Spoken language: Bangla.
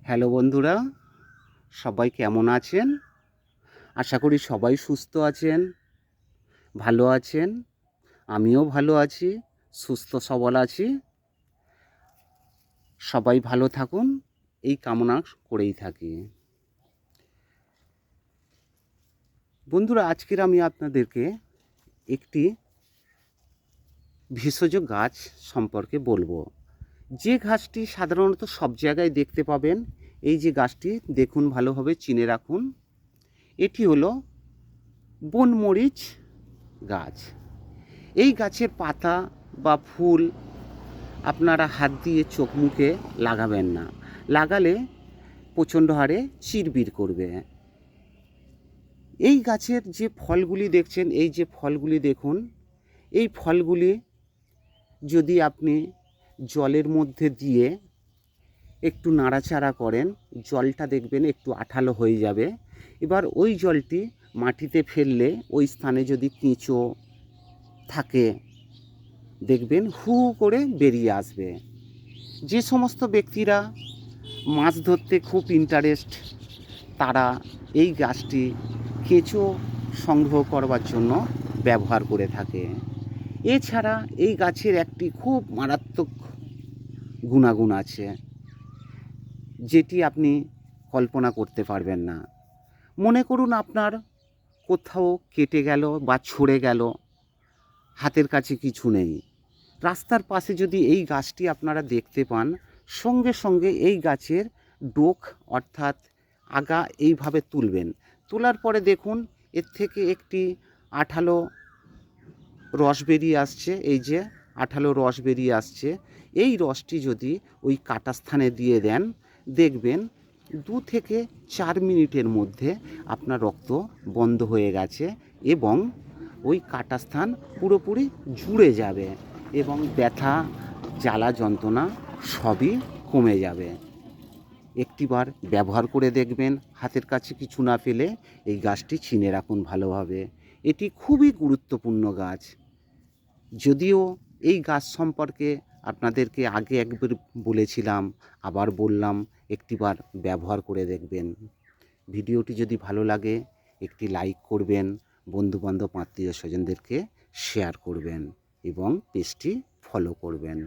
হ্যালো বন্ধুরা, সবাই কেমন আছেন? আশা করি সবাই সুস্থ আছেন, ভালো আছেন। আমিও ভালো আছি, সুস্থ সবল আছি। সবাই ভালো থাকুন, এই কামনা করেই থাকি। বন্ধুরা, আজকের আমি আপনাদেরকে একটি ভেষজ গাছ সম্পর্কে বলবো। যে গাছটি সাধারণত সব জায়গায় দেখতে পাবেন। এই যে গাছটি দেখুন, ভালোভাবে চিনে রাখুন। এটি হলো বনমরিচ গাছ। এই গাছের পাতা বা ফুল আপনারা হাত দিয়ে চোখ মুখে লাগাবেন না, লাগালে প্রচণ্ড হারে চিরবির করবে। এই গাছের যে ফলগুলি দেখছেন, এই যে ফলগুলি দেখুন, এই ফলগুলি যদি আপনি জলের মধ্যে দিয়ে একটু নাড়াচাড়া করেন, জলটা দেখবেন একটু আঠালো হয়ে যাবে। এবার ওই জলটি মাটিতে ফেললে ওই স্থানে যদি কেঁচো থাকে দেখবেন হু করে বেরিয়ে আসবে। যে সমস্ত ব্যক্তিরা মাছ ধরতে খুব ইন্টারেস্ট, তারা এই গাছটি কেঁচো সংগ্রহ করবার জন্য ব্যবহার করে থাকে। এছাড়া এই গাছের একটি খুব মারাত্মক গুণাগুণ আছে, যেটি আপনি কল্পনা করতে পারবেন না। মনে করুন আপনার কোথাও কেটে গেল বা ছড়ে গেল, হাতের কাছে কিছু নেই, রাস্তার পাশে যদি এই গাছটি আপনারা দেখতে পান, সঙ্গে সঙ্গে এই গাছের ডোক অর্থাৎ আগা এইভাবে তুলবেন। তোলার পরে দেখুন এর থেকে একটি আঠালো রস বেরিয়ে আসছে। এই যে আঠালো রস বেরিয়ে আসছে, এই রসটি যদি ওই কাটা স্থানে দিয়ে দেন, দেখবেন 2 থেকে 4 মিনিটের মধ্যে আপনার রক্ত বন্ধ হয়ে গেছে এবং ওই কাটা স্থান পুরোপুরি জুড়ে যাবে এবং ব্যথা, জ্বালা, যন্ত্রণা সবই কমে যাবে। একটিবার ব্যবহার করে দেখবেন, হাতের কাছে কিছু না পেলে এই গাছটি চিনে রাখুন ভালোভাবে। এটি খুবই গুরুত্বপূর্ণ গাছ। যদিও এই গাছ সম্পর্কে আপনাদেরকে আগে একবার বলেছিলাম, আবার বললাম, একটিবার ব্যবহার করে দেখবেন। ভিডিওটি যদি ভালো লাগে একটি লাইক করবেন, বন্ধুবান্ধব আত্মীয় স্বজনদেরকে শেয়ার করবেন এবং পেজটি ফলো করবেন।